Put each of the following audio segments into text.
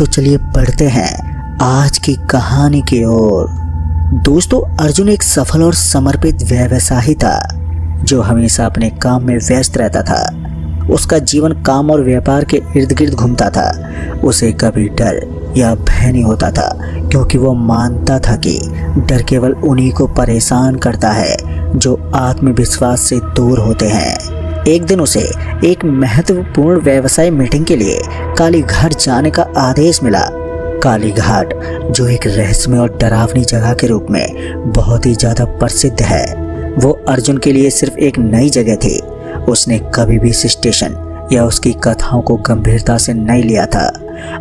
तो चलिए बढ़ते हैं आज की कहानी की ओर। दोस्तों, अर्जुन एक सफल और समर्पित व्यवसायी था जो हमेशा अपने काम में व्यस्त रहता था। उसका जीवन काम और व्यापार के इर्द गिर्द घूमता था। उसे कभी डर या भय नहीं होता था, क्योंकि वो मानता था कि डर केवल उन्हीं को परेशान करता है जो आत्मविश्वास से दूर होते हैं। एक दिन उसे एक महत्वपूर्ण व्यवसाय मीटिंग के लिए कालीघाट जाने का आदेश मिला। कालीघाट, जो एक रहस्यमय और डरावनी जगह के रूप में बहुत ही ज्यादा प्रसिद्ध है, वो अर्जुन के लिए सिर्फ एक नई जगह थी। उसने कभी भी इस स्टेशन या उसकी कथाओं को गंभीरता से नहीं लिया था।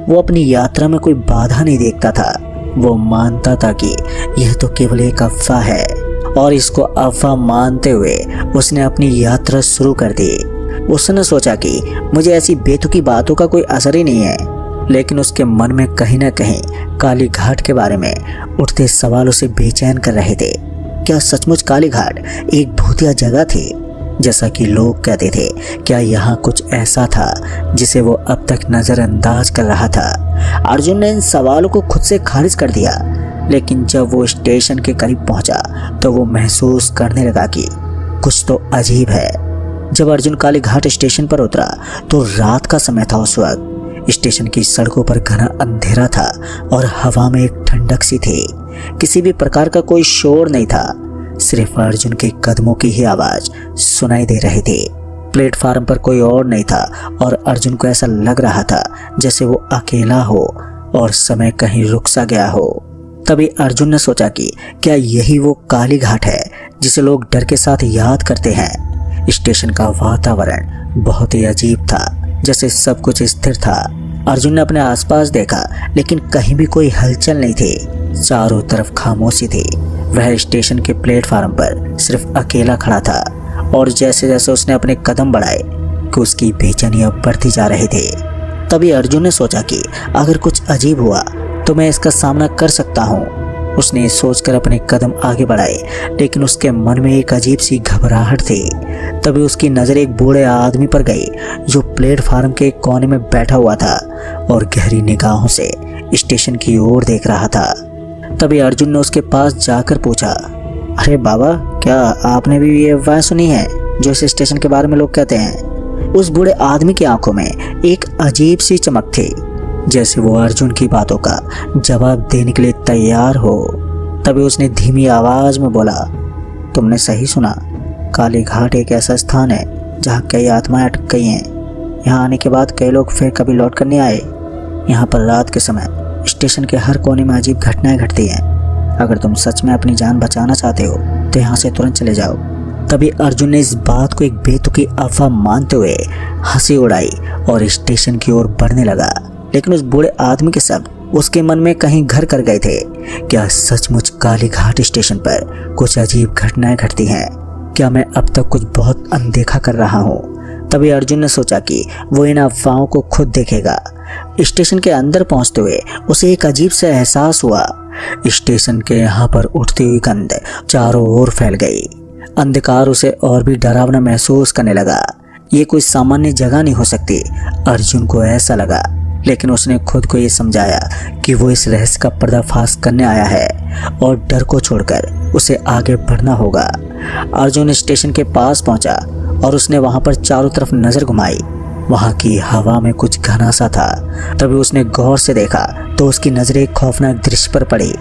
वो अपनी यात्रा में कोई बाधा नहीं देखता था। वो मानता था कि यह तो केवल एक अफवाह है, और इसको अफवाह मानते हुए उसने अपनी यात्रा शुरू कर दी। उसने सोचा कि मुझे ऐसी बेतुकी बातों का कोई असर ही नहीं है, लेकिन उसके मन में कहीं ना कहीं कालीघाट के बारे में उठते सवाल उसे बेचैन कर रहे थे। क्या सचमुच कालीघाट एक भूतिया जगह थी, जैसा कि लोग कहते थे? क्या यहाँ कुछ ऐसा था जिसे वो अब तक नजरअंदाज कर रहा था? अर्जुन ने इन सवालों को खुद से खारिज कर दिया, लेकिन जब वो स्टेशन के करीब पहुंचा तो वो महसूस करने लगा कि कुछ तो अजीब है। जब अर्जुन कालीघाट स्टेशन पर उतरा तो रात का समय था। उस वक्त स्टेशन की सड़कों पर घना अंधेरा था और हवा में एक ठंडक सी थी। किसी भी प्रकार का कोई शोर नहीं था, सिर्फ अर्जुन के कदमों की ही आवाज सुनाई दे रही थी। प्लेटफार्म पर कोई और नहीं था और अर्जुन को ऐसा लग रहा था जैसे वो अकेला हो और समय कहीं रुक सा गया हो। तभी अर्जुन ने सोचा कि क्या यही वो कालीघाट है जिसे लोग डर के साथ याद करते हैं। स्टेशन का वातावरण बहुत ही अजीब था, जैसे सब कुछ स्थिर था। अर्जुन ने अपने आसपास देखा, लेकिन कहीं भी कोई हलचल नहीं थी। चारों तरफ खामोशी थी। वह स्टेशन के प्लेटफार्म पर सिर्फ अकेला खड़ा था, और जैसे जैसे उसने अपने कदम बढ़ाए कि उसकी बेचैनी अब बढ़ती जा रही थी। तभी अर्जुन ने सोचा कि अगर कुछ अजीब हुआ तो मैं इसका सामना कर सकता हूँ। उसने सोचकर अपने कदम आगे बढ़ाए, लेकिन उसके मन में एक अजीब सी घबराहट थी। तभी उसकी नज़र एक बूढ़े आदमी पर गई जो प्लेटफार्म के कोने में बैठा हुआ था और गहरी निगाहों से स्टेशन की ओर देख रहा था। तभी अर्जुन ने उसके पास जाकर पूछा, अरे बाबा, क्या आपने भी ये अफवाह सुनी है जो इस स्टेशन के बारे में लोग कहते हैं? उस बूढ़े आदमी की आंखों में एक अजीब सी चमक थी, जैसे वो अर्जुन की बातों का जवाब देने के लिए तैयार हो। तभी उसने धीमी आवाज में बोला, तुमने सही सुना। कालीघाट एक ऐसा स्थान है जहाँ कई आत्माएं अटक गई हैं। यहाँ आने के बाद कई लोग फिर कभी लौट कर नहीं आए। यहाँ पर रात के समय स्टेशन के हर कोने में अजीब घटनाएं घटती हैं। अगर तुम सच में अपनी जान बचाना चाहते हो तो यहाँ से तुरंत चले जाओ। तभी अर्जुन ने इस बात को एक बेतुकी अफवाह मानते हुए हंसी उड़ाई और स्टेशन की ओर बढ़ने लगा। लेकिन उस बूढ़े आदमी के शब्द उसके मन में कहीं घर कर गए थे। क्या सचमुच कालीघाट स्टेशन पर कुछ अजीब घटनाएं घटती हैं? क्या मैं अब तक कुछ बहुत अनदेखा कर रहा हूँ? तभी अर्जुन ने सोचा कि वो इन अफवाहों को खुद देखेगा। स्टेशन के अंदर पहुंचते हुए उसे एक अजीब सा एहसास हुआ। स्टेशन के यहाँ पर उठती हुई गंध चारों ओर फैल गई। अंधकार उसे और भी डरावना महसूस करने लगा। ये कोई सामान्य जगह नहीं हो सकती, अर्जुन को ऐसा लगा। लेकिन उसने खुद को ये समझाया कि वो इस रहस्य का पर्दाफाश करने आया है और डर को छोड़कर उसे आगे बढ़ना होगा। अर्जुन स्टेशन के पास पहुंचा और उसने वहां पर चारों तरफ नजर घुमाई। वहां की हवा में कुछ घना सा था। तभी उसने गौर से देखा तो उसकी नजर एक खौफनाक दृश्य पर पड़ी।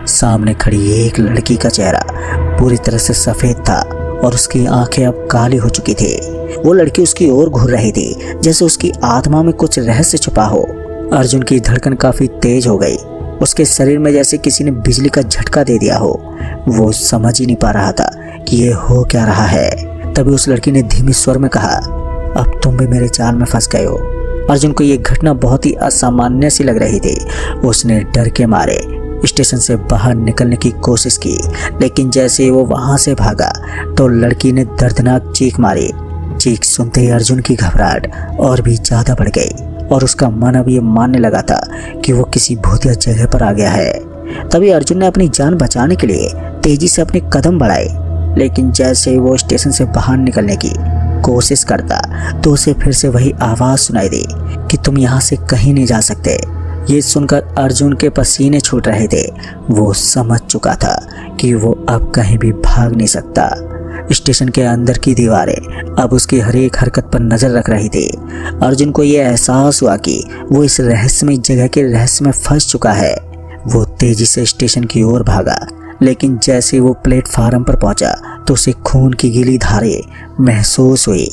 सामने खड़ी एक लड़की का चेहरा पूरी तरह से सफेद था और उसकी आंखें अब काली हो चुकी थी। वो लड़की उसकी ओर घूर रही थी, जैसे उसकी आत्मा में कुछ रहस्य छुपा हो। अर्जुन की धड़कन काफी तेज हो गई। उसके शरीर में जैसे किसी ने बिजली का झटका दे दिया हो। वो समझ ही नहीं पा रहा था कि ये हो क्या रहा है। तभी उस लड़की ने धीमे स्वर में कहा, अब तुम भी मेरे जाल में फंस गए हो। अर्जुन को ये घटना बहुत ही असामान्य सी लग रही थी। उसने डर के मारे स्टेशन से बाहर निकलने की कोशिश की, लेकिन जैसे ही वो वहां से भागा तो लड़की ने दर्दनाक चीख मारी। चीख सुनते ही अर्जुन की घबराहट और भी ज्यादा बढ़ गई और उसका मन अब ये मानने लगा था कि वो किसी भूतिया जगह पर आ गया है। तभी अर्जुन ने अपनी जान बचाने के लिए तेजी से अपने कदम बढ़ाए, लेकिन जैसे ही वो स्टेशन से बाहर निकलने की कोशिश करता तो उसे फिर से वही आवाज सुनाई दी कि तुम यहाँ से कहीं नहीं जा सकते। ये सुनकर अर्जुन के पसीने छूट रहे थे। वो समझ चुका था कि वो अब कहीं भी भाग नहीं सकता। स्टेशन के अंदर की दीवारें अब उसकी हर एक हरकत पर नजर रख रही थी। अर्जुन को यह एहसास हुआ कि वो इस रहस्यमय जगह के रहस्य में फंस चुका है। वो तेजी से स्टेशन की ओर भागा, लेकिन जैसे वो प्लेटफार्म पर पहुंचा तो उसे खून की गीली धारें महसूस हुई।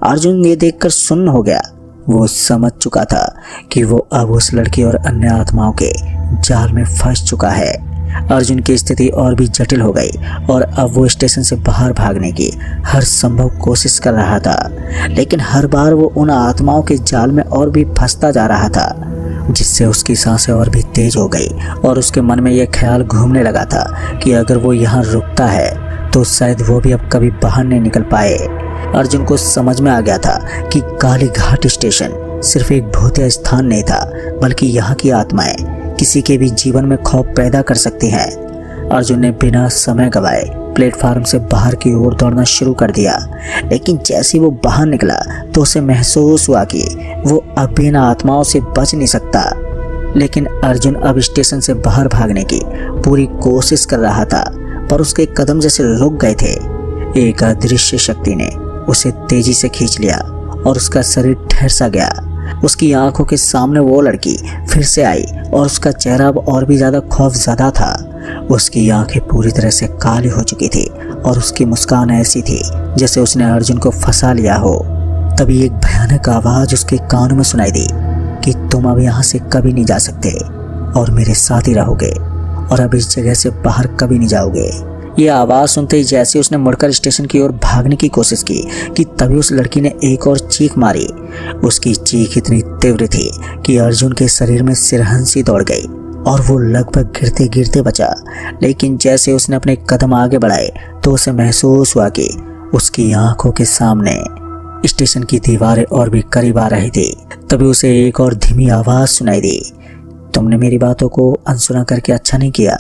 अर्जुन ये देखकर सुन्न हो गया। वो समझ चुका था कि वो अब उस लड़की और अन्य आत्माओं के जाल में फंस चुका है। अर्जुन की स्थिति और भी जटिल हो गई और अब वो स्टेशन से बाहर भागने की हर संभव कोशिश कर रहा था, लेकिन हर बार वो उन आत्माओं के जाल में और भी फंसता जा रहा था, जिससे उसकी सांसें और भी तेज हो गई और उसके मन में यह ख्याल घूमने लगा था कि अगर वो यहाँ रुकता है तो शायद वो भी अब कभी बाहर नहीं निकल पाए। अर्जुन को समझ में आ गया था कि काली घाट स्टेशन सिर्फ एक भौतिक स्थान नहीं था, बल्कि यहाँ की आत्माएं किसी के भी जीवन में खौफ पैदा कर सकती हैं। अर्जुन ने बिना समय गवाए प्लेटफार्म से बाहर की ओर दौड़ना शुरू कर दिया, लेकिन जैसे वो बाहर निकला तो उसे महसूस हुआ कि वो अब इन आत्माओं से बच नहीं सकता। लेकिन अर्जुन अब स्टेशन से बाहर भागने की पूरी कोशिश कर रहा था, पर उसके कदम जैसे रुक गए थे। एक अदृश्य शक्ति ने उसे तेजी से खींच लिया और उसका शरीर ठहर सा गया। उसकी आंखों के सामने वो लड़की फिर से आई और उसका चेहरा अब और भी ज्यादा खौफजदा था। उसकी आंखें पूरी तरह से काली हो चुकी थी और उसकी मुस्कान ऐसी थी जैसे उसने अर्जुन को फंसा लिया हो। तभी एक भयानक आवाज उसके कानों में सुनाई दी कि तुम अब यहाँ से कभी नहीं जा सकते और मेरे साथ ही रहोगे और अब इस जगह से बाहर कभी नहीं जाओगे। ये आवाज़ सुनते ही जैसे उसने मुड़कर स्टेशन की ओर भागने की कोशिश की कि तभी उस लड़की ने एक और चीख मारी। उसकी चीख इतनी तीव्र थी कि अर्जुन के शरीर में सिरहंसी दौड़ गई और वो लगभग गिरते गिरते बचा। लेकिन जैसे उसने अपने कदम आगे बढ़ाए तो उसे महसूस हुआ कि उसकी आंखों के सामने स्टेशन की दीवारें और भी करीब आ रही थी। तभी उसे एक और धीमी आवाज़ सुनाई दी, तुमने मेरी बातों को अनसुना करके अच्छा नहीं किया,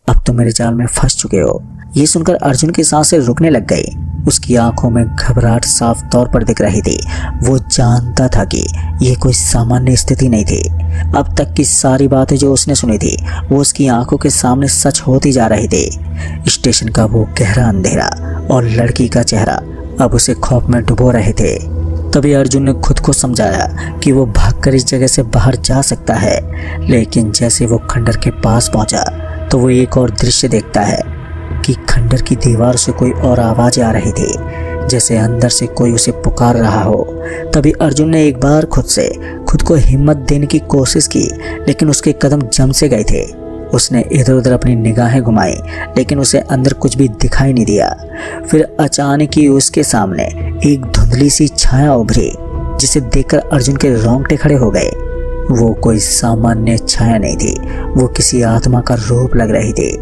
अब तुम मेरे जाल में फंस चुके हो। ये सुनकर अर्जुन की सांसें रुकने लग गई। उसकी आंखों में घबराहट साफ तौर पर दिख रही थी। वो जानता था कि यह कोई सामान्य स्थिति नहीं थी। अब तक की सारी बातें जो उसने सुनी थी वो उसकी आंखों के सामने सच होती जा रही थी। स्टेशन का वो गहरा अंधेरा और लड़की का चेहरा अब उसे खौफ में डुबो रहे थे। तभी अर्जुन ने खुद को समझाया कि वो भागकर इस जगह से बाहर जा सकता है, लेकिन जैसे वो खंडर के पास पहुंचा तो वो एक और दृश्य देखता है कि खंडर की दीवार से कोई और आवाज़ें आ रही थी, जैसे अंदर से कोई उसे पुकार रहा हो। तभी अर्जुन ने एक बार खुद को हिम्मत देने की कोशिश की, लेकिन उसके कदम जम से गए थे। उसने इधर उधर अपनी निगाहें घुमाई, लेकिन उसे अंदर कुछ भी दिखाई नहीं दिया। फिर अचानक ही उसके सामने एक धुंधली सी छाया उभरी, जिसे देखकर अर्जुन के रोंगटे खड़े हो गए। वो कोई सामान्य छाया नहीं थी, वो किसी आत्मा का रूप लग रही थी।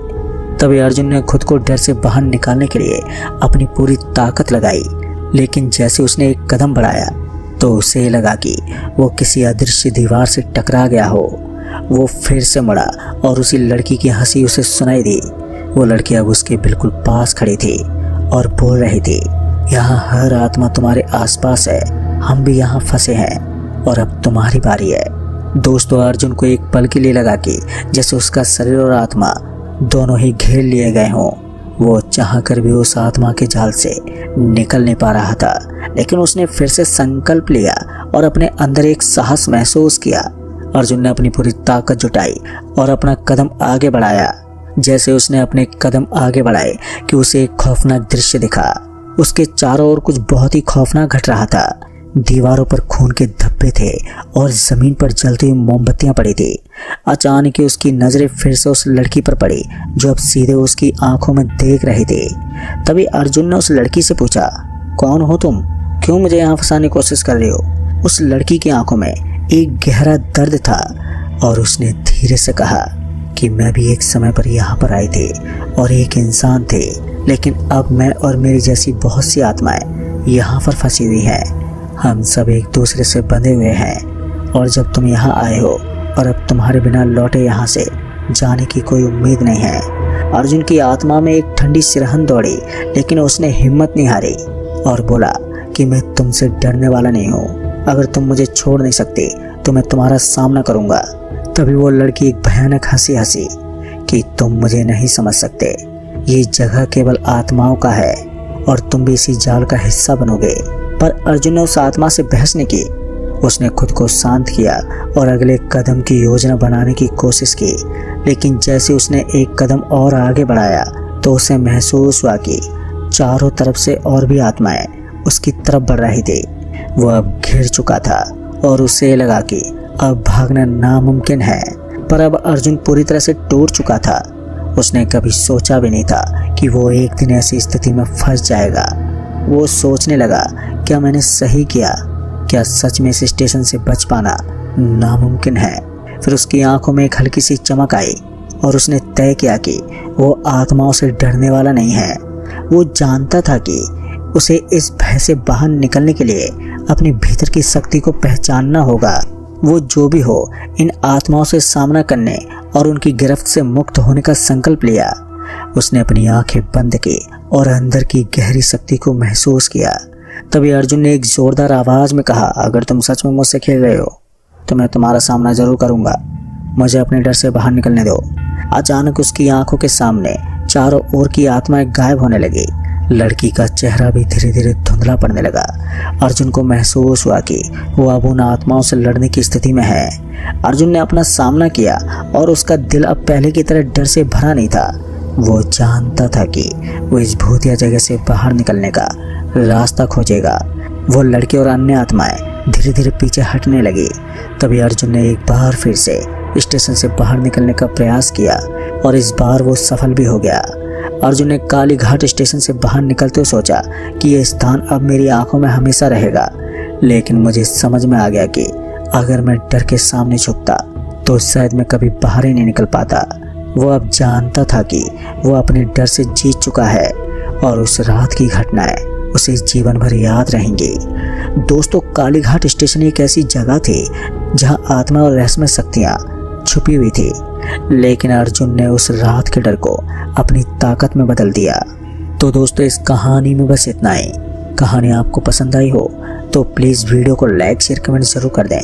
तभी अर्जुन ने खुद को डर से बाहर निकालने के लिए अपनी पूरी ताकत लगाई, लेकिन जैसे उसने एक कदम बढ़ाया तो उसे लगा कि वो किसी अदृश्य दीवार से टकरा गया हो। वो फिर से मुड़ा और उसी लड़की की हंसी उसे सुनाई दी। वो लड़की अब उसके बिल्कुल पास खड़ी थी और बोल रही थी, यहाँ हर आत्मा तुम्हारे आसपास है, हम भी यहाँ फंसे हैं और अब तुम्हारी बारी है। दोस्तों, अर्जुन को एक पल के लिए लगा कि जैसे उसका शरीर और आत्मा दोनों ही घेर लिए गए हों। वो चाहकर भी उस आत्मा के जाल से निकल नहीं पा रहा था, लेकिन उसने फिर से संकल्प लिया और अपने अंदर एक साहस महसूस किया। अर्जुन ने अपनी पूरी ताकत जुटाई और अपना कदम आगे बढ़ाया। जैसे उसने अपने कदम आगे बढ़ाए कि उसे एक खौफनाक दृश्य दिखा। उसके चारों ओर कुछ बहुत ही खौफनाक घट रहा था। दीवारों पर खून के धब्बे थे और जमीन पर जलती हुई मोमबत्तियां पड़ी थी। अचानक ही उसकी नजरें फिर से उस लड़की पर पड़ी जो अब सीधे उसकी आंखों में देख रही थी। तभी अर्जुन ने उस लड़की से पूछा, कौन हो तुम, क्यों मुझे यहाँ फंसाने की कोशिश कर रही हो? उस लड़की की आंखों में एक गहरा दर्द था और उसने धीरे से कहा कि मैं भी एक समय पर यहाँ पर आई थी और एक इंसान थे, लेकिन अब मैं और मेरी जैसी बहुत सी आत्माएं यहाँ पर फंसी हुई हैं। हम सब एक दूसरे से बंधे हुए हैं और जब तुम यहाँ आए हो और अब तुम्हारे बिना लौटे यहाँ से जाने की कोई उम्मीद नहीं है। अर्जुन की आत्मा में एक ठंडी सिरहन दौड़ी, लेकिन उसने हिम्मत नहीं हारी और बोला कि मैं तुमसे डरने वाला नहीं हूँ। अगर तुम मुझे छोड़ नहीं सकते तो मैं तुम्हारा सामना करूँगा। तभी वो लड़की एक भयानक हंसी हंसी कि तुम मुझे नहीं समझ सकते, ये जगह केवल आत्माओं का है और तुम भी इसी जाल का हिस्सा बनोगे। पर अर्जुन ने उस आत्मा से बहस नहीं की। उसने खुद को शांत किया और अगले कदम की योजना बनाने की कोशिश की। लेकिन जैसे उसने एक कदम और आगे बढ़ाया तो उसे महसूस हुआ कि चारों तरफ से और भी आत्माएं उसकी तरफ बढ़ रही थी। वो अब घिर चुका था और उसे लगा कि अब भागना नामुमकिन है। पर अब अर्जुन पूरी तरह से टूट चुका था। उसने कभी सोचा भी नहीं था कि वो एक दिन ऐसी स्थिति में फंस जाएगा। वो सोचने लगा, क्या मैंने सही किया? क्या सच में इस स्टेशन से बच पाना नामुमकिन है? फिर उसकी आंखों में एक हल्की सी चमक आई और उसने तय किया कि वो आत्माओं से डरने वाला नहीं है। वो जानता था कि उसे इस भय से बाहर निकलने के लिए अपने भीतर की शक्ति को पहचानना होगा। वो जो भी हो, इन आत्माओं से सामना करने और उनकी गिरफ्त से मुक्त होने का संकल्प लिया। उसने अपनी आंखें बंद की और अंदर की गहरी शक्ति को महसूस किया। तभी अर्जुन ने एक जोरदार आवाज में कहा, अगर तुम सच में मुझसे खेल रहे हो तो मैं तुम्हारा सामना जरूर करूंगा। मुझे अपने डर से बाहर निकलने दो। अचानक उसकी आंखों के सामने चारों ओर की आत्माएं गायब होने लगी। लड़की का चेहरा भी धीरे धीरे धुंधला पड़ने लगा। अर्जुन को महसूस हुआ कि वो अब उन आत्माओं से लड़ने की स्थिति में है। अर्जुन ने अपना सामना किया और उसका दिल अब पहले की तरह डर से भरा नहीं था। वो जानता था कि वो इस भूतिया जगह से बाहर निकलने का रास्ता खोजेगा। वो लड़के और अन्य आत्माएं धीरे धीरे पीछे हटने लगी। तभी अर्जुन ने एक बार फिर से स्टेशन से बाहर निकलने का प्रयास किया और इस बार वो सफल भी हो गया। अर्जुन ने काली घाट स्टेशन से बाहर निकलते हुए सोचा कि यह स्थान अब मेरी आंखों में हमेशा रहेगा। लेकिन मुझे समझ में आ गया कि अगर मैं डर के सामने झुकता तो शायद मैं कभी बाहर ही नहीं निकल पाता। वो अब जानता था कि वो अपने डर से जीत चुका है और उस रात की घटनाएं उसे जीवन भर याद रहेंगी। दोस्तों, काली घाट स्टेशन एक ऐसी जगह थी जहां आत्मा और रहस्यमय शक्तियां छुपी हुई थी। लेकिन अर्जुन ने उस रात के डर को अपनी ताकत में बदल दिया। तो दोस्तों, इस कहानी में बस इतना ही। कहानी आपको पसंद आई हो तो प्लीज़ वीडियो को लाइक शेयर कमेंट जरूर कर दें।